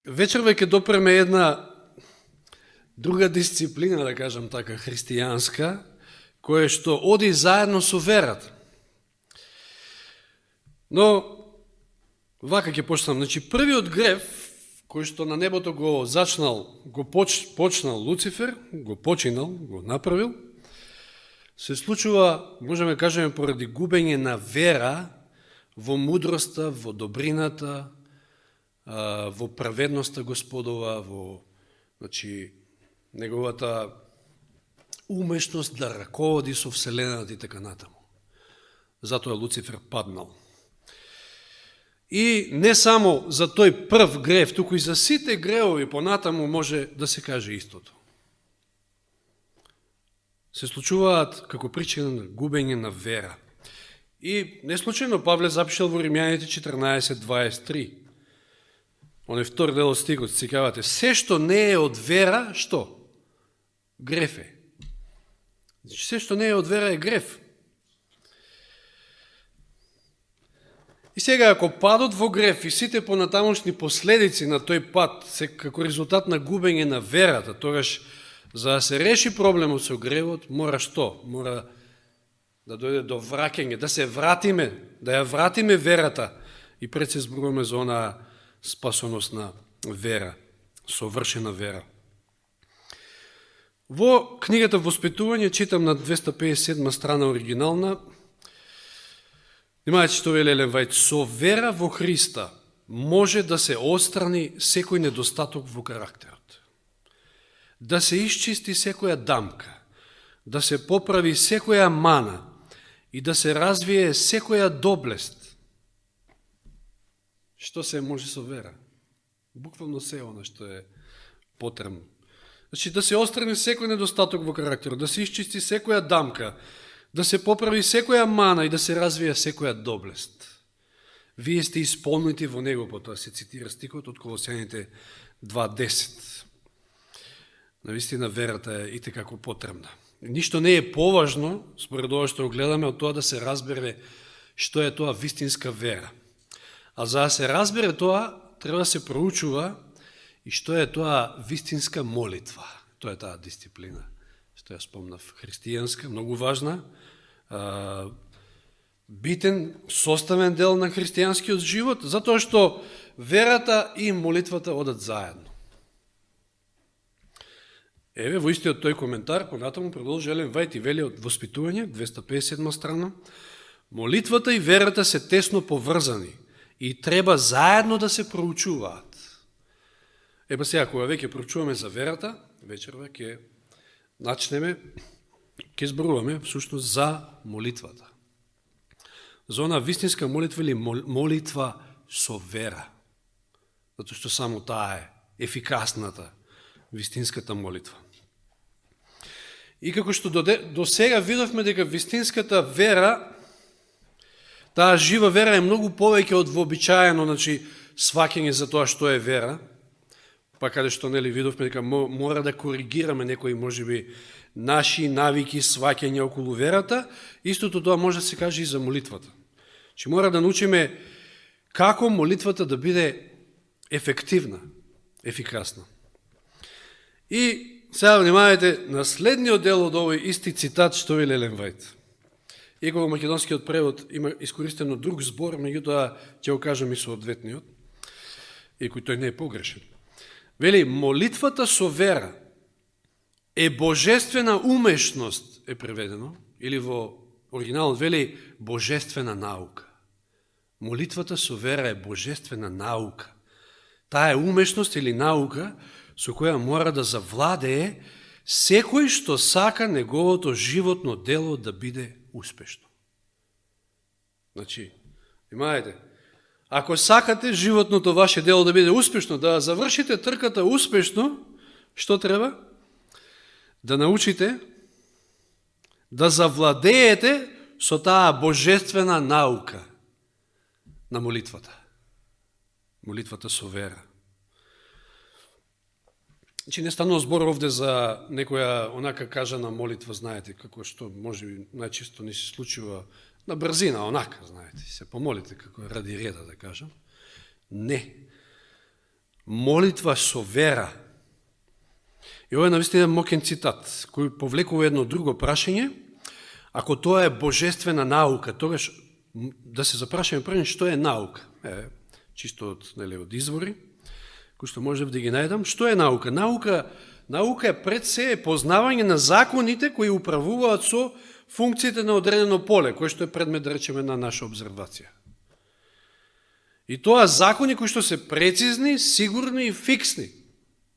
вечерва ќе допреме една друга дисциплина, да кажам така, христијанска, која што оди заедно со верата. Но, вака ќе почнам. Значи, првиот грев, кој што на небото го почнал Луцифер, го починал, го направил, се случува, можеме да кажеме, поради губење на вера во мудроста, во добрината, во праведноста Господова, во неговата умешност да раководи со Вселената и така натаму. Затоа Луцифер паднал. И не само за тој прв грев, туку и за сите гревови понатаму може да се каже истото. Се случуваат како причина на губење на вера. И не случайно Павле запишал во Римјаните 14:23. Он е втор дел од стихот, се кажавате, се што не е од вера, што? Греф е. Значи, се што не е од вера е греф. И сега, ако падот во греф и сите понатамошни последици на тој пад се како резултат на губење на верата, тогаш за да се реши проблемот со гревот, мора што? Мора да дојде до враќање, да се вратиме, да ја вратиме верата и пред се зборуваме за онаа спасоносна вера, совршена вера. Во книгата Воспитување, читам на 257 страна оригинална, имајте што вели Елен Вајд, со вера во Христа може да се отстрани секој недостаток во карактерот, да се исчисти секоја дамка, да се поправи секоја мана и да се развие секоја доблест. Што се може со вера? Буквално се она што е потребно. Значи, да се отстрани секој недостаток во карактерот, да се исчисти секоја дамка, да се поправи секоја мана и да се развие секоја доблест. Вие сте исполнити во него, потоа се цитира стихот од Колосјаните 2:10. Навистина верата е итекако потребна. Ништо не е поважно, според ова што го гледаме, од тоа да се разбере што е тоа вистинска вера. А за да се разбере тоа, треба да се проучува и што е тоа вистинска молитва. Тоа е таа дисциплина, што ја спомнав, христијанска, многу важна, битен, составен дел на христијанскиот живот, затоа што верата и молитвата одат заедно. Еве, во истиот тој коментар, понатаму продолжи Елен Вајд и вели од Воспитување, 257 страна, молитвата и верата се тесно поврзани и треба заедно да се проучуваат. Епа сега, кога веќе проучуваме за верата, вечерва ќе начнеме, ќе зборуваме всушност за молитвата. За она вистинска молитва или молитва со вера. Затоа што само таа е ефикасната, вистинската молитва. И како што до сега видовме дека вистинската вера, таа жива вера е многу повеќе од вообичаено, значи, сваќање за тоа што е вера, па каде што нели видовме дека мора да коригираме некои можеби наши навики, сваќања околу верата, истото тоа може да се каже и за молитвата. Че мора да научиме како молитвата да биде ефективна, ефикасна. И сега внимавајте на следниот дел од овој исти цитат што вели Елен Вајд. Иако во македонскиот превод има искористено друг збор, меѓутоа ќе го кажам и соодветниот, иако тој не е погрешен. Вели, молитвата со вера е божествена умешност, е преведено, или во оригиналот вели божествена наука. Молитвата со вера е божествена наука. Таа е умешност или наука со која мора да завладее секој што сака неговото животно дело да биде успешно. Значи, имајте, ако сакате животното ваше дело да биде успешно, да завршите трката успешно, што треба? Да научите, да завладеете со таа божествена наука на молитвата. Молитвата со вера. Значи, не станува збор овде за некоја онака кажана молитва, знаете, како што може би најчесто ни се случува на брзина, онака, знаете, се помолите, како ради реда, да кажам. Не. молитва со вера. И ова е навистина мокен цитат, кој повлекува едно друго прашање. Ако тоа е божествена наука, тогаш да се запрашаме прво што е наука. Чисто од извори, кои што можев да ги најдам. Што е наука? Наука е пред се познавање на законите кои управуваат со функциите на одредено поле, кој што е предмет, да речеме, на наша обзервација. И тоа закони кои што се прецизни, сигурни и фиксни.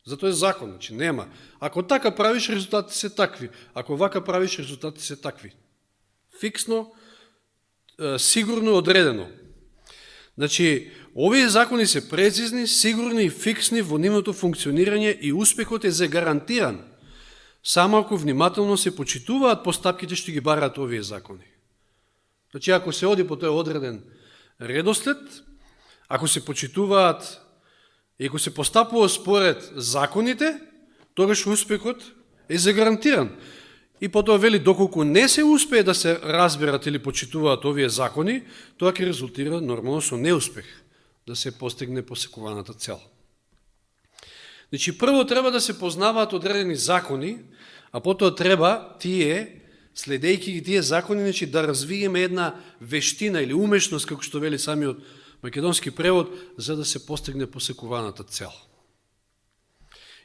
Затоа е закон, значи нема. Ако така правиш, резултатите се такви. Ако вака правиш, резултатите се такви. Фиксно, сигурно, одредено. Значи, овие закони се прецизни, сигурни и фиксни во нивното функционирање и успехот е загарантиран, само ако внимателно се почитуваат постапките што ги бараат овие закони. Значи, ако се оди по тој одреден редослед, ако се почитуваат и ако се постапува според законите, тогаш успехот е загарантиран. И потоа вели, доколку не се успее да се разберат или почитуваат овие закони, тоа ќе резултира нормално со неуспех да се постигне посекуваната цел. Значи, прво треба да се познаваат одредени закони, а потоа треба следејќи ги тие закони, значи, да развиеме една вештина или умешност, како што вели самиот македонски превод, за да се постигне посекуваната цел.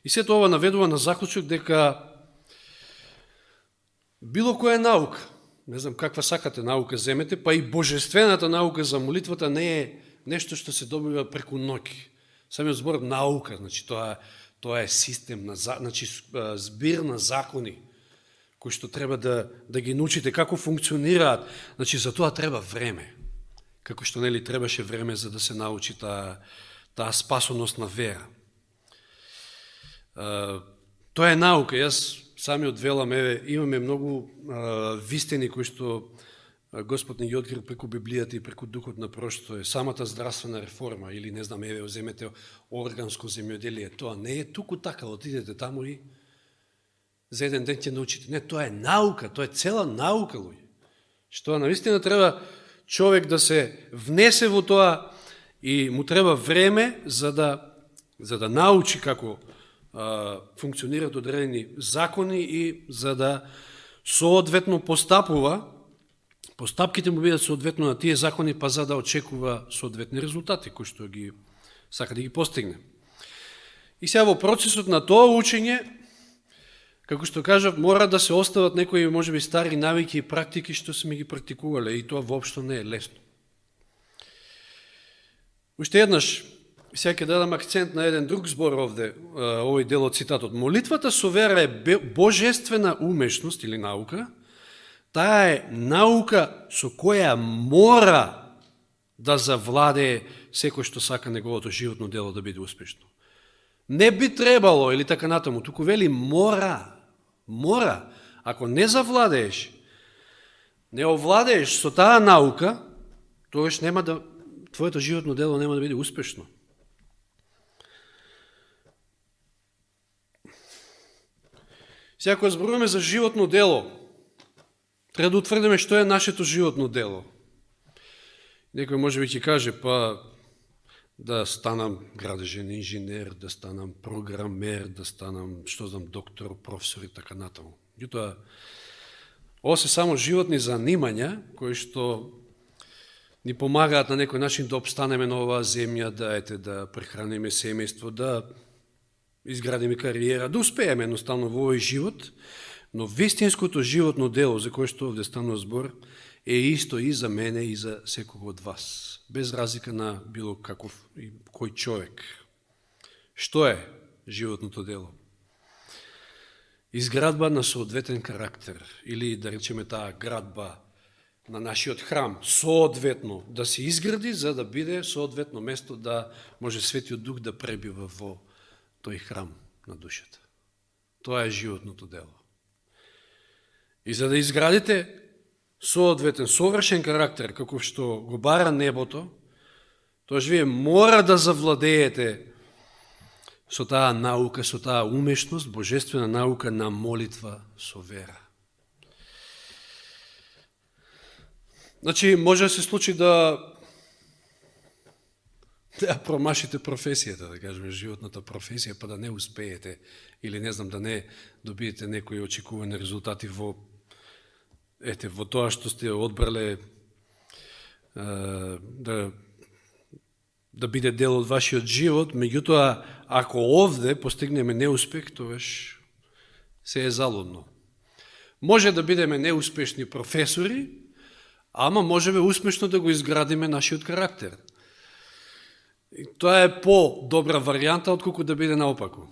И сето ова наведува на заклучок дека било која наука, не знам каква сакате наука земете, па и божествената наука за молитвата не е нешто што се добива преку ноќ. Самиот збор наука, значи тоа е систем, значи збир на закони, кои што треба да ги научите како функционираат. Значи за тоа треба време. Како што нели требаше време за да се научи таа спасоносна вера. Тоа е наука. Јас самиот велам, имаме многу вистини кои што Господ ни ги открил преку Библијата и преку Духот на пророштвото, е самата здравствена реформа, или не знам, земете органско земјоделие. Тоа не е туку така, отидете таму и за еден ден ќе научите. Не, тоа е наука, тоа е цела наука, луѓе. Што навистина треба човек да се внесе во тоа и му треба време за да научи како функционираат одредени закони и за да соодветно постапува, постапките му бидат соодветно на тие закони, па за да очекува соодветни резултати кои што ги сака да ги постигне. И сега во процесот на тоа учење, како што кажав, мора да се остават некои можеби стари навики и практики што сме ги практикувале, и тоа воопшто не е лесно. Уште еднаш, сега ќе дадам акцент на еден друг збор овде, овој дел од цитатот. Молитвата со вера е божествена умешност или наука. Таа е наука со која мора да завладее секој што сака неговото животно дело да биде успешно. Не би требало или така натаму, туку вели мора. Мора. Ако не завладееш, не овладееш со таа наука, тогаш твоето животно дело нема да биде успешно. Сега, ако зборуваме за животно дело, треба да утврдиме што е нашето животно дело. Некој може би ќе каже, па да станам градежен инженер, да станам програмер, да станам, што знам, доктор, професор и така натаму. Меѓутоа, ова се само животни занимања кои што ни помагаат на некој начин да обстанеме на оваа земја, да прехраниме семејство, да изградиме кариера, да успееме едноставно во овој живот, но вистинското животно дело за кое што овде станува збор е исто и за мене и за секој од вас, без разлика на било каков и кој човек. Што е животното дело? Изградба на соодветен карактер, или да речеме таа градба на нашиот храм, соодветно да се изгради, за да биде соодветно место да може Светиот Дух да пребива во тој храм на душата. Тоа е животното дело. И за да изградите соодветен, совршен карактер, каков што го бара небото, тоаш вие мора да завладеете со таа наука, со таа умешност, божествена наука на молитва со вера. Значи, може да се случи да да промашите професијата, да кажеме, животната професија, па да не успеете, или не знам, да не добиете некои очекувани резултати во тоа што сте одбрале да биде дел од вашиот живот, меѓутоа, ако овде постигнеме неуспех, тогаш се е залудно. Може да бидеме неуспешни професори, ама можеме успешно да го изградиме нашиот карактер. И тоа е по-добра варијанта, отколку да биде наопаку.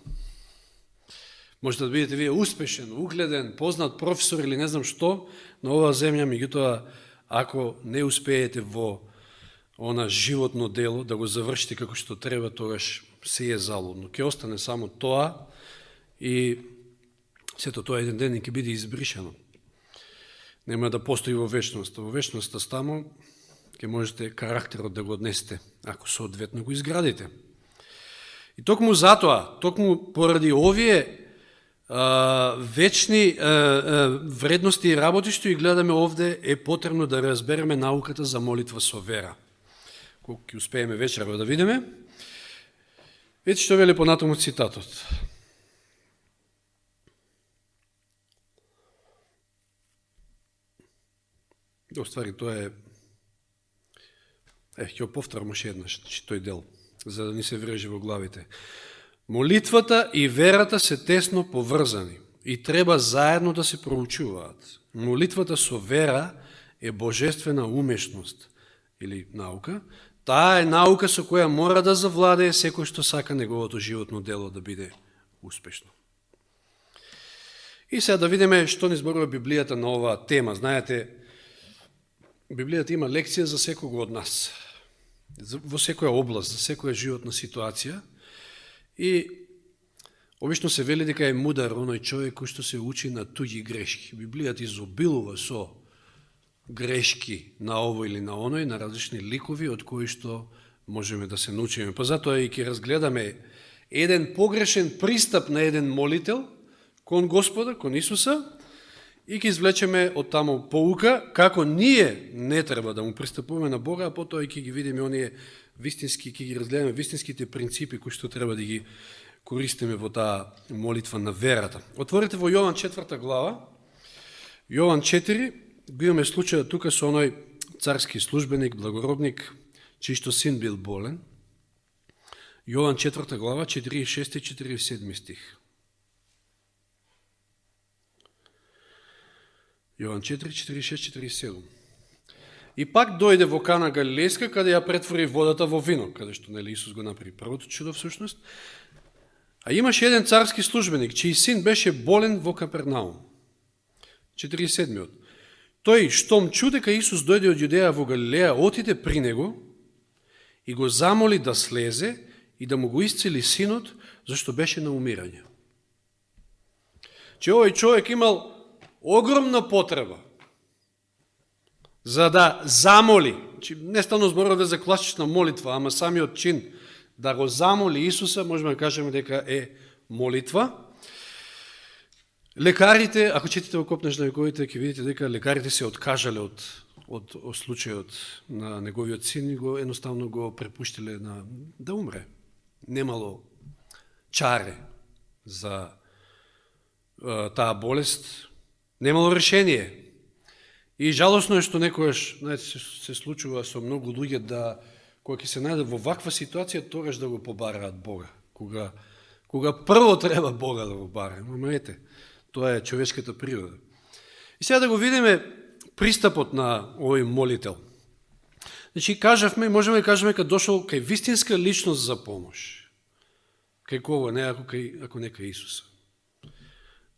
Може да бидете вие успешен, угледен, познат професор или не знам што на оваа земја, меѓутоа, ако не успеете во она животно дело, да го завршите како што треба, тогаш се е залудно. Ке остане само тоа и сето тоа еден ден ќе биде избришено. Нема да постои во вечноста. Во вечноста само ќе можете карактерот да го однесете, ако соодветно го изградите. И токму затоа, токму поради овие вечни вредности и работи што и гледаме овде, е потребно да разбереме науката за молитва со вера. Колку ќе успееме вечерва да видиме. Ете што вели понатаму цитатот. До ствари, тоа е... ќе го повторам уште еднаш, тој дел, за да ни се врежи во главите. Молитвата и верата се тесно поврзани и треба заедно да се проучуваат. Молитвата со вера е божествена умешност или наука. Таа е наука со која мора да завладее секој што сака неговото животно дело да биде успешно. И сега да видиме што ни зборува Библијата на оваа тема. Знаете, Библијата има лекција за секого од нас, во секоја област, за секоја животна ситуација. И обично се вели дека е мудар оној човек кој што се учи на туѓи грешки. Библијата изобилува со грешки на ово или на оној, на различни ликови од кои што можеме да се научиме. Па затоа и ќе разгледаме еден погрешен пристап на еден молител кон Господа, кон Исуса, и ќе извлечеме од таму поука како ние не треба да му пристапуваме на Бога, а потоа и ќе ги видиме оние вистински, ќе ги разгледаме вистинските принципи кои што треба да ги користиме во таа молитва на верата. Отворете во Јован 4 глава, Јован 4, го имаме случајот тука со оној царски службеник, благородник, чиј што син бил болен. Јован 4 глава, 46 и 47 стих. Јован 4, 46, 47. И пак дојде во Кана Галилејска, каде ја претвори водата во вино, каде што нели Исус го направи првото чудо всушност. А имаше еден царски службеник, чиј син беше болен во Капернаум. 47. Тој, штом чу дека Исус дојде од Јудеја во Галилеја, отиде при него и го замоли да слезе и да му го исцели синот, зашто беше на умирање. Че овој човек имал огромна потреба за да замоли, не стално зборуваме за класична молитва, ама самиот чин да го замоли Исуса, можеме да кажеме дека е молитва. Лекарите, ако четите во Копнеш на вековите, ќе видите дека лекарите се откажале од случајот на неговиот син и го едноставно го препуштиле да умре. Немало чаре за таа болест, немало решение. И жалосно е што некојаш, знаете, се случува со многу луѓе да кога ќе се најдат во ваква ситуација, тогаш да го побараат Бога. Кога прво треба Бога да го бараат. Ама ете, тоа е човечката природа. И сега да го видиме пристапот на овој молител. Значи, кажавме, можеме да кажеме кога дошол кај вистинска личност за помош. Кај кого? Не ако не кај Исуса.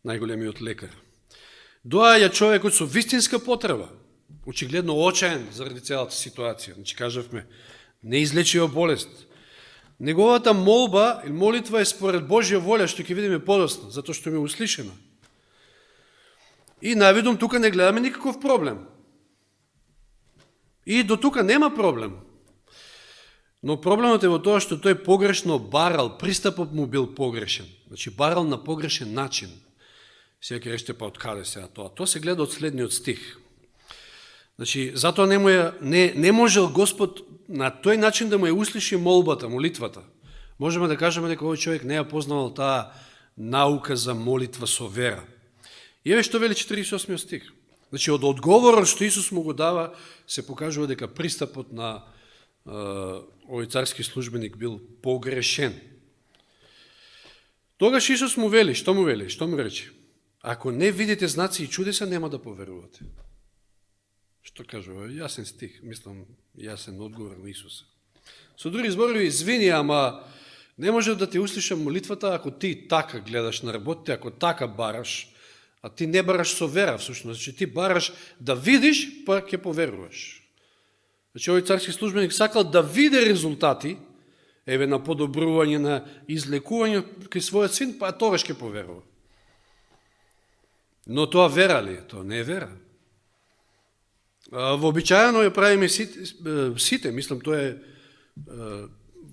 Најголемиот лекар. Доаѓа човекот со вистинска потреба, очигледно очаен заради целата ситуација. Значи, кажавме, неизлечива болест. Неговата молба или молитва е според Божја воља, што ќе видиме подоцна, затоа што е услишена. И навидом тука не гледаме никаков проблем. И до тука нема проблем. Но проблемот е во тоа што тој погрешно барал, пристапот му бил погрешен. Значи, барал на погрешен начин. Сега ќе речете, па од каде сега тоа? Тоа се гледа од следниот стих. Значи, затоа не можел Господ на тој начин да му ја услиши молбата, молитвата. Можеме да кажеме дека овој човек не ја познавал таа наука за молитва со вера. И еве што вели 48 стих. Значи, од одговорот што Исус му го дава, се покажува дека пристапот на овој царски службеник бил погрешен. Тогаш Исус му вели, што му вели, што му рече? Ако не видите знаци и чудеса, нема да поверувате. Што кажува? Јасен стих, мислам, јасен одговор на Исуса. Со други зборови, извини, ама не може да ти услишам молитвата ако ти така гледаш на работите, ако така бараш, а ти не бараш со вера, всушност. Значи, ти бараш да видиш, па ќе поверуваш. Значи, овој царски службеник сакал да види резултати, еве на подобрување, на излекување кај својот син, па тогаш ќе поверува. Но тоа вера ли? Тоа не е вера. Вообичаено ја правиме сите, мислам, тоа е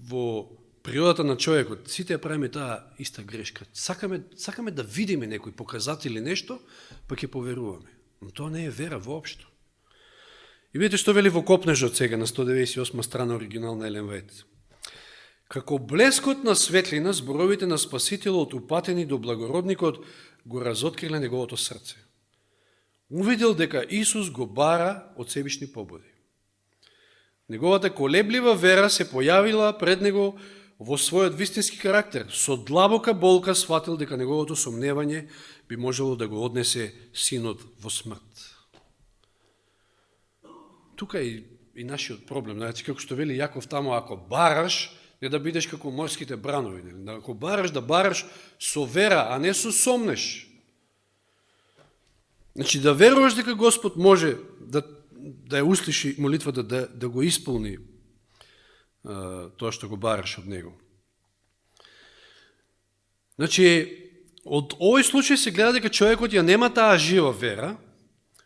во природата на човекот. Сите ја правиме таа иста грешка. Сакаме да видиме некој показатели нешто, па ќе поверуваме. Но тоа не е вера воопшто. И видите што вели во Копнежот сега на 198 страна оригинал на Елен Вајт. Како блескот на светлина, зборовите на Спасителот упатени до благородникот го разоткриле неговото срце. Увидел дека Исус го бара од себишни побуди. Неговата колеблива вера се појавила пред него во својот вистински карактер. Со длабока болка сватил дека неговото сомневање би можело да го однесе синот во смрт. Тука е и нашиот проблем. Значи, како што вели Јаков тамо, ако бараш, не да бидеш како морските бранови. Ако бараш, да бараш со вера, а не со сомнеш. Значи, да веруваш дека Господ може да ја услиши молитвата, да го исполни тоа што го бараш од Него. Значи, од овој случај се гледа дека човекот ја нема таа жива вера,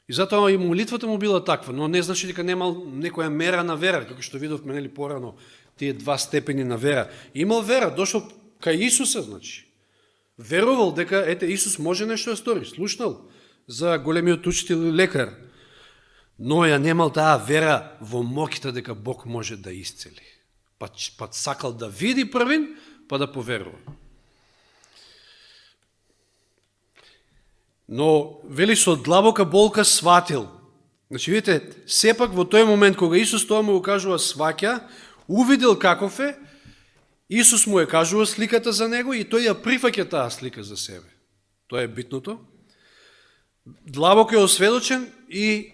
и затоа и молитвата му била таква, но не значи дека немал некоја мера на вера, како што видовме нели порано, тие два степени на вера. Имал вера, дошол кај Исуса, значи. Верувал дека ете Исус може нешто да стори, слушнал за големиот учител и лекар, но ја немал таа вера во моќта дека Бог може да исцели. Па сакал да види првин, па да поверува. Но, вели, со длабока болка сватил. Значи, видите, сепак во тој момент, кога Исус тоа му го кажува сваќа, увидел каков е, Исус му ја кажува сликата за него и тој ја прифаќа таа слика за себе. Тоа е битното. Длабоко е осведочен и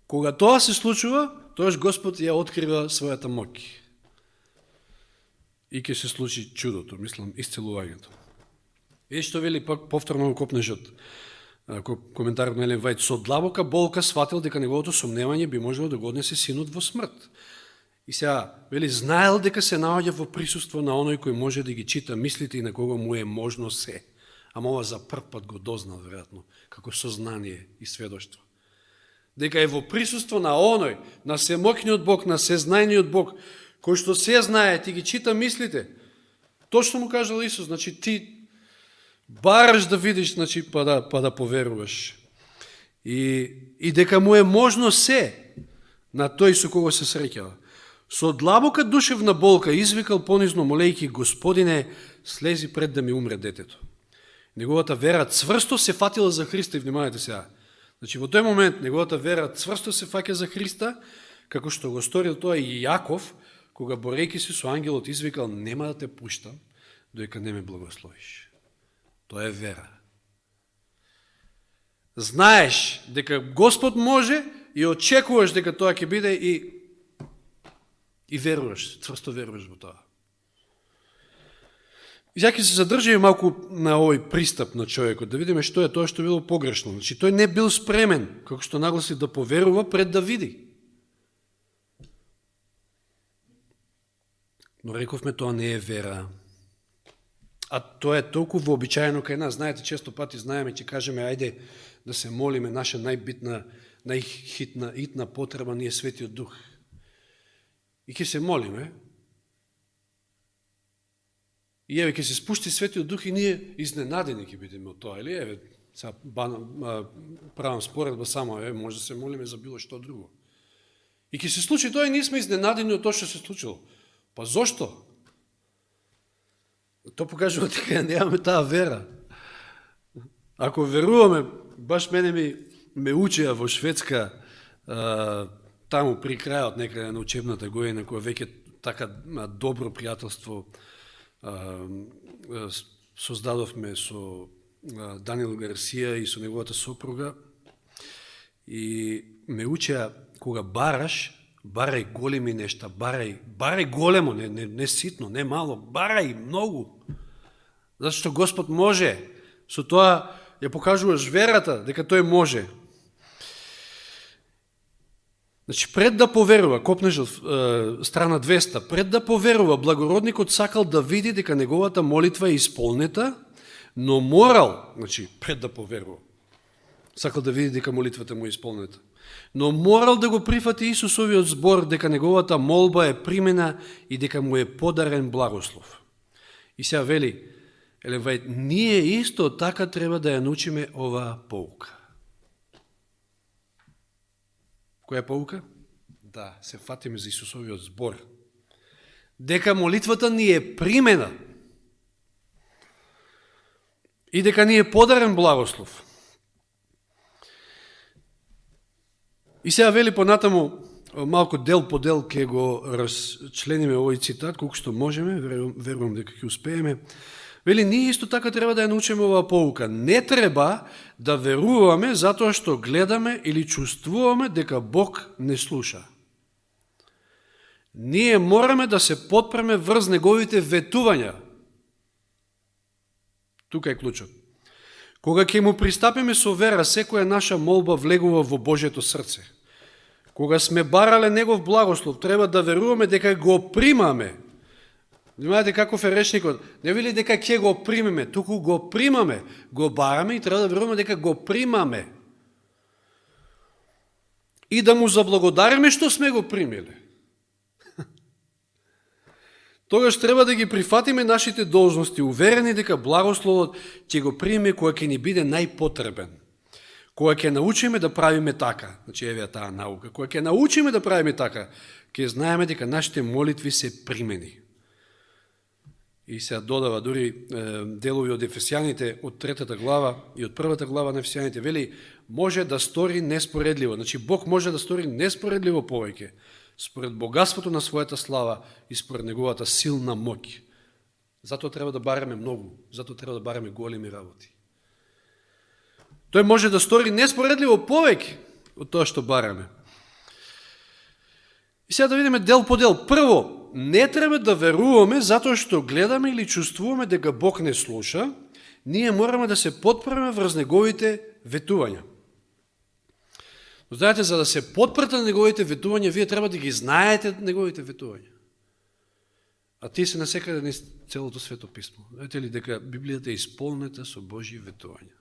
кога тоа се случува, тоаш Господ ја открива својата моќ. И ќе се случи чудото, мислам, исцелувањето. И што вели пак повторно во Копнежот, коментарот на Елен Вајт, со длабока болка сватил дека неговото сомневање би можело да го однесе синот во смрт. И сега, вели, знаел дека се наоѓа во присуство на оној кој може да ги чита мислите и на кого му е можно се. Ама ова за прв пат го дознал, веројатно, како сознание и сведоштво. Дека е во присуство на оној, на семоќниот Бог, на сезнајниот Бог, кој што се знае, ти ги чита мислите. Точно му кажал Исус, значи ти бараш да видиш, значи, па да поверуваш. И дека му е можно се на тој со кого се среќава. Со длабока душевна болка извикал понизно молејки, Господине, слези пред да ми умре детето. Неговата вера цврсто се фатила за Христа и внимавајте сега. Значи, во тој момент, неговата вера цврсто се фаќа за Христа, како што го сторил тоа и Јаков, кога борејки се со ангелот извикал, нема да те пуштам, доека не ме благословиш. Тоа е вера. Знаеш дека Господ може и очекуваш дека тоа ќе биде и веруваш, цврсто веруваш во тоа. И сега ќе се задржиме малку на овој пристап на човекот, да видиме што е тоа што било погрешно. Значи, тој не бил спремен, како што нагласи, да поверува пред да види. Но рековме, тоа не е вера. А тоа е толку вообичаено кај нас. Знаете, често пати знаеме, ќе кажеме, ајде да се молиме, наша најбитна, најхитна потреба ни е Светиот Дух. И ќе се молиме, и еве ќе се спушти Светиот Дух и ние изненадени ќе бидеме од тоа. Или еве, правам споредба само, може да се молиме за било што друго. И ќе се случи тоа и ние сме изненадени од тоа што се случило. Па зошто? Тоа покажува дека немаме таа вера. Ако веруваме, баш мене ме учеа во Шведска, таму при крајот некаде на учебната година, која веќе така добро пријателство создадовме со Даниел Гарсија и со неговата сопруга, и ме учеа кога бараш, барај големи нешта, барај големо, не ситно, не мало, барај многу. Зашто Господ може, со тоа ја покажуваш верата дека тој може. Значи, пред да поверува, копнеш страна 200, пред да поверува, благородникот сакал да види дека неговата молитва е исполнета, но морал, значи, пред да поверува, сакал да види дека молитвата му е исполнета, но морал да го прифати Исусовиот збор дека неговата молба е примена и дека му е подарен благослов. И сега вели, Елен Вајт, ние исто така треба да ја научиме оваа поука. Која поука? Да, се фатиме за Исусовиот збор. Дека молитвата ни е примена и дека ни е подарен благослов. И сега вели понатаму, малку дел по дел ке го разчлениме овој цитат, колку што можеме, верувам дека ќе успееме. Вели, ние исто така треба да ја научиме оваа поука. Не треба да веруваме затоа што гледаме или чувствуваме дека Бог не слуша. Ние мораме да се потпреме врз неговите ветувања. Тука е клучот. Кога ќе му пристапиме со вера, секоја наша молба влегува во Божјето срце. Кога сме барале негов благослов, треба да веруваме дека го примаме. Внимавате каков е речникот. Не вели дека ќе го примеме, туку го примаме. Го бараме и треба да веруваме дека го примаме. И да му заблагодариме што сме го примиле. Тогаш треба да ги прифатиме нашите должности, уверени дека благословот ќе го приме кога ќе ни биде најпотребен. Кога ќе научиме да правиме така, значи еве таа наука, кога ќе научиме да правиме така, ќе знаеме дека нашите молитви се примени. И се додава дури делови од Ефесијаните, од 3 глава и од 1 глава на Ефесијаните, вели, може да стори неспоредливо. Значи, Бог може да стори неспоредливо повеќе, според богатството на својата слава и според неговата силна моќ. Затоа треба да бараме многу, затоа треба да бараме големи работи. Тој може да стори неспоредливо повеќе од тоа што бараме. И сега да видиме дел по дел. Прво, не треба да веруваме затоа што гледаме или чувствуваме дека Бог не слуша, ние мораме да се потпреме врз неговите ветувања. Знаете, за да се потпрете на неговите ветувања, вие треба да ги знаете неговите ветувања. А ти се насекаде на целото свето писмо. Знаете ли дека Библијата е исполнета со Божји ветувања?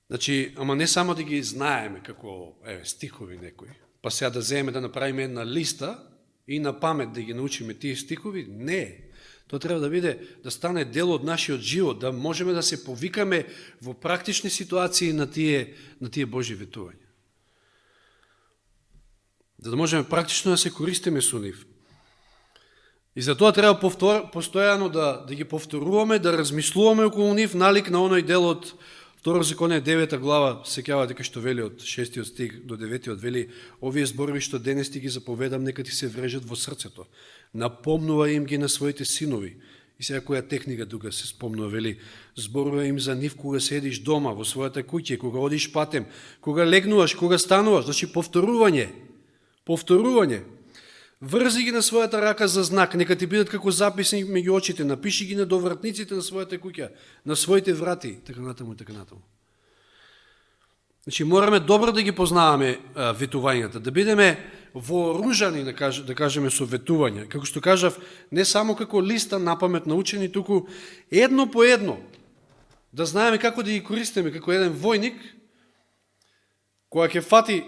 Значи, ама не само да ги знаеме како стихови некои, па сега да земеме да направиме една листа и на памет да ги научиме тие стихови, не. Тоа треба да биде, да стане дел од нашиот живот, да можеме да се повикаме во практични ситуации на тие Божји ветувања. Да можеме практично да се користиме со нив. И затоа треба постојано да ги повторуваме, да размислуваме околу нив, налик на оној дел од Второзаконие 9 глава, сеќава дека што вели од 6 стих до 9 вели, овие зборови што денес ти ги заповедам, нека ти се врежат во срцето. Напомнува им ги на своите синови. И сега која техника тука се спомнува, вели, зборува им за нив кога седиш дома, во својата куќа, кога одиш патем, кога легнуваш, кога стануваш, значи повторување. Врзи ги на својата рака за знак, нека ти бидат како записни меѓу очите, напиши ги на довратниците на својата куќа, на своите врати, така натаму и така натаму. Значи, мораме добро да ги познаваме ветувањата, да бидеме вооружани, да кажеме, со ветувања. Како што кажав, не само како листа напамет научени, туку едно по едно, да знаеме како да ги користиме, како еден војник, која ќе фати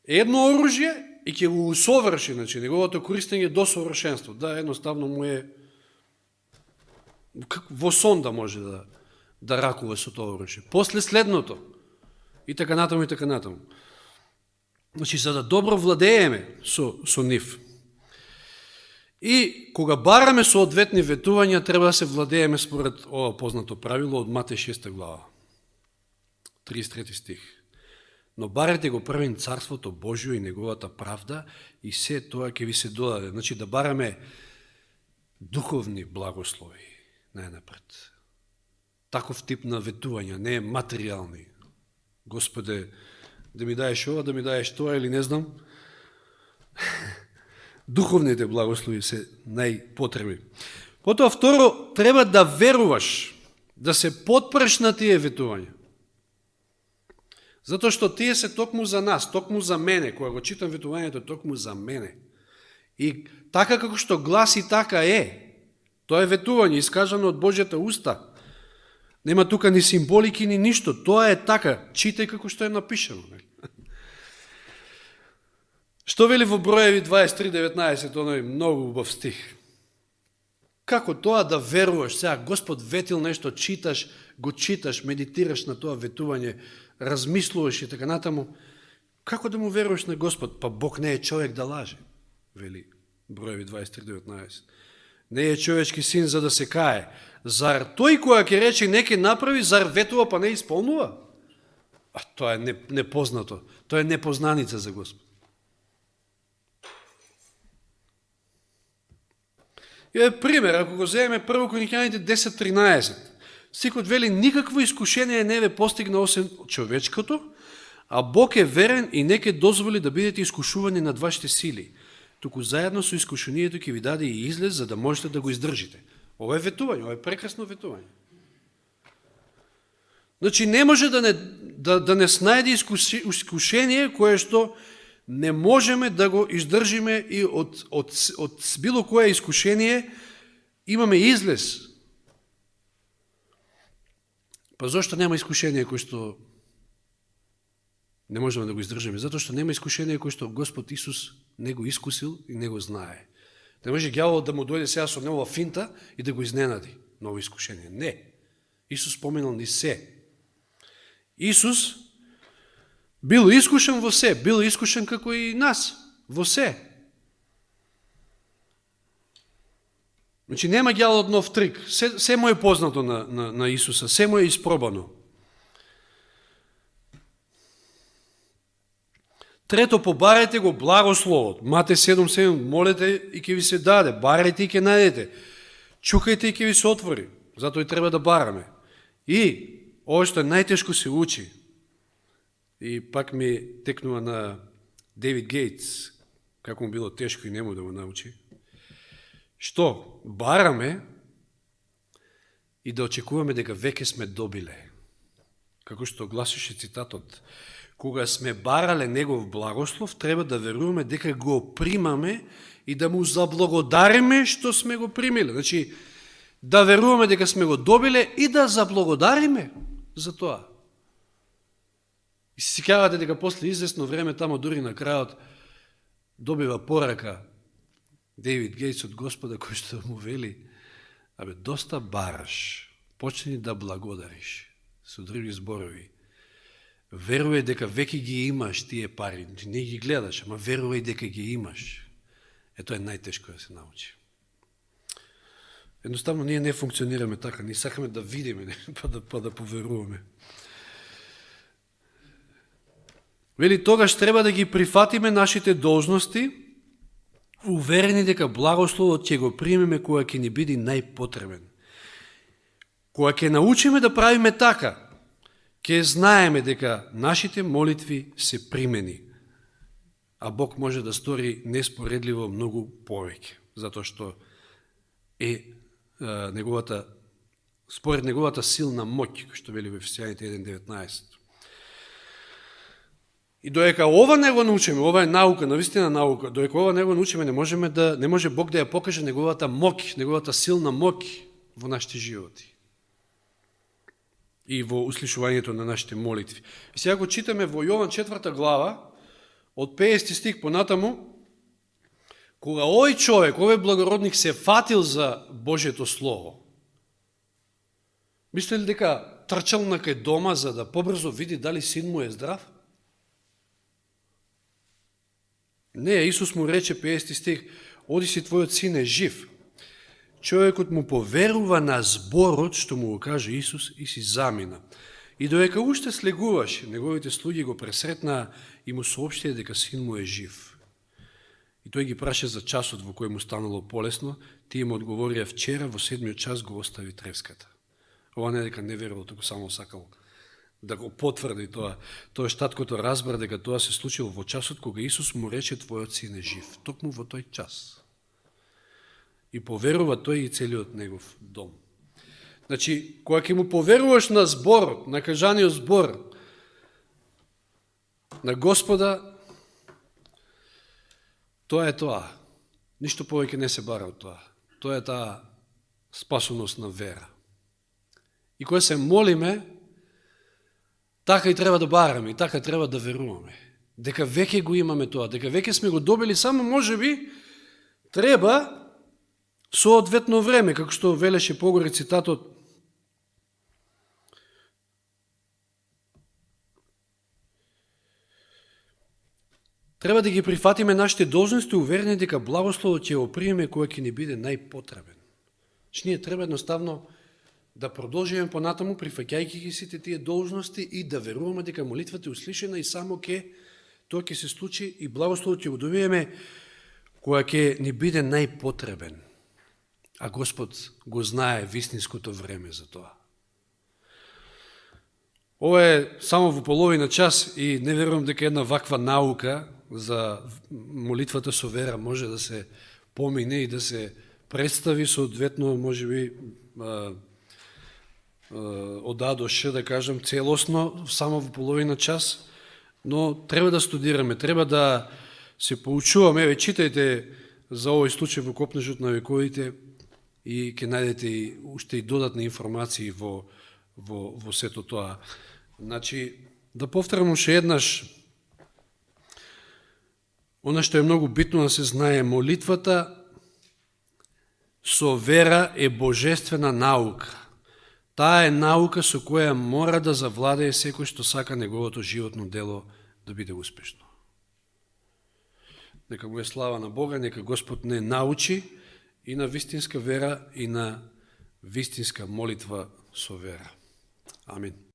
едно оружје, и ќе го усоврши, значи, неговото користење до совршенство. Да, едноставно му е во сон да може да ракува со тоа оружје. После следното, и така натаму, и така натаму. Значи, за да добро владееме со нив. И кога бараме соодветни ветувања, треба да се владееме според ова познато правило од Матеј 6 глава, 33 стих. Но барете го првен Царството Божјо и Неговата правда и се тоа ќе ви се додаде. Значи, да бараме духовни благослови најнапред. Таков тип на ветувања, не материјални. Господе, да ми даеш ова, да ми даеш тоа или не знам. Духовните благослови се најпотребни. Потоа второ, треба да веруваш, да се потпреш на тие ветувања. Затоа што тие се токму за нас, токму за мене, кога го читам ветувањето, токму за мене. И така како што гласи, така е. Тоа е ветување, искажано од Божјата уста. Нема тука ни символики, ни ништо. Тоа е така. Читај како што е напишано. Што вели во Броеви 23:19, оној многу убав стих. Како тоа да веруваш? Сега Господ ветил нешто, читаш, го читаш, медитираш на тоа ветување, размислуваш и така натаму. Како да му веруваш на Господ? Па Бог не е човек да лаже, вели Броеви 23:19. Не е човечки син за да се кае. Зар тој која ќе рече не ќе направи, зар ветува па не исполнува? А тоа е непознато. Тоа е непознаница за Господ. И е пример, ако го земеме 1 Коринќаните 10:13, стихот вели: никакво искушение не ве постигна осем човечкото, а Бог е верен и не ќе дозволи да бидете искушувани над вашите сили. Туку заедно со искушението ќе ви даде и излез, за да можете да го издржите. Ова е ветување, ова е прекрасно ветување. Значи, не може да не снајде искушение кое што не можеме да го издржиме и од било кое искушение имаме излез. Па зошто нема искушение кој што не можеме да го издржиме? Затоа што нема искушение кој што Господ Исус не го искусил и не го знае. Не може ѓаволот да му дојде сега со нова финта и да го изненади. Ново искушение. Не. Исус споменал ни се. Исус бил искушен во се, бил искушен како и нас, во се. Значи, нема ѓаволот нов трик. Се му е познато на Исуса, се му е испробано. Трето, побарете го благословот. Матеј 7:7, молете и ќе ви се даде, барете и ќе најдете, чукајте и ќе ви се отвори. Затоа и треба да бараме. И, ова што е најтешко се учи, и пак ми текнува на Дейвид Гейтс, како му било тешко и нему да го научи, што бараме и да очекуваме дека веќе сме добиле. Како што гласише цитатот: кога сме барале Негов благослов, треба да веруваме дека го примаме и да му заблагодариме што сме го примиле. Значи, да веруваме дека сме го добиле и да заблагодариме за тоа. И се сеќавате дека после известно време, тамо дури на крајот, добива порака Дейвид Гейтс од Господа, кој што му вели: абе, доста бараш, почни да благодариш. Со други зборови, верувај дека веќе ги имаш тие пари, не ги гледаш, ама верувај дека ги имаш. Ето е најтешко да се научи. Едноставно ние не функционираме така, ние сакаме да видиме, па да поверуваме. Вели, тогаш треба да ги прифатиме нашите должности, уверени дека благословот ќе го примеме кога ќе ни биде најпотребен. Кога ќе научиме да правиме така, ќе знаеме дека нашите молитви се примени, а Бог може да стори неспоредливо многу повеќе, затоа што е според неговата силна моќ, кој што вели во Ефесијаните 1:19. И доека ова не го научиме, ова е наука, навистина наука, доека ова не го научиме, не може Бог да ја покаже неговата моќ, неговата силна моќ во нашите животи и во услишувањето на нашите молитви. И сега го читаме во Јован 4 глава, од 50 стих понатаму, кога овој човек, овој благородник се фатил за Божјето Слово, мисли ли дека трчал на кај дома за да побрзо види дали син му е здрав? Не, Исус му рече, 50 стих, оди си, твојот син е жив. Човекот му поверува на зборот, што му го каже Исус, и си замина. И доека уште слегуваше, неговите слуги го пресретнаа и му соопштија дека син му е жив. И тој ги праша за часот во кој му станало полесно, тие му одговорија, вчера во 7 час го остави треската. Ова не дека не верувал, току само сакал да го потврди тоа. Тоа штаткото разбра дека тоа се случило во часот кога Исус му рече, твојот син е жив. Токму во тој час. И поверува тој и целиот негов дом. Значи, кога ќе му поверуваш на зборот, на кажаниот збор на Господа, тоа е тоа. Ништо повеќе не се бара од тоа. Тоа е таа спасоносна вера. И кога се молиме, така и треба да бараме, и така треба да веруваме. Дека веќе го имаме тоа, дека веќе сме го добили, само можеби треба соодветно време, како што велеше погоре цитатот. Треба да ги прифатиме нашите должности, уверени дека благословот ќе го примеме кога ќе ни биде најпотребен. Че ние треба едноставно да продолжиме понатаму, прифаќајќи ги сите тие должности и да веруваме дека молитвата е услишена и само тоа ќе се случи и благословот ќе го добиеме кога ќе ни биде најпотребен. А Господ го знае вистинското време за тоа. Ова е само во половина час и не верувам дека една ваква наука за молитвата со вера може да се помине и да се представи соодветно, можеби, од А до Ш, да кажем, целосно, само во половина час, но треба да студираме, треба да се поучуваме. Еве, читајте за овој случај во Копнежот на вековите и ќе најдете и уште и додатни информации во сето тоа. Значи, да повторам уште еднаш, она што е многу битно да се знае, молитвата со вера е божествена наука. Таа е наука со која мора да завладее секој што сака неговото животно дело да биде успешно. Нека му е слава на Бога, нека Господ не научи и на вистинска вера и на вистинска молитва со вера. Амин.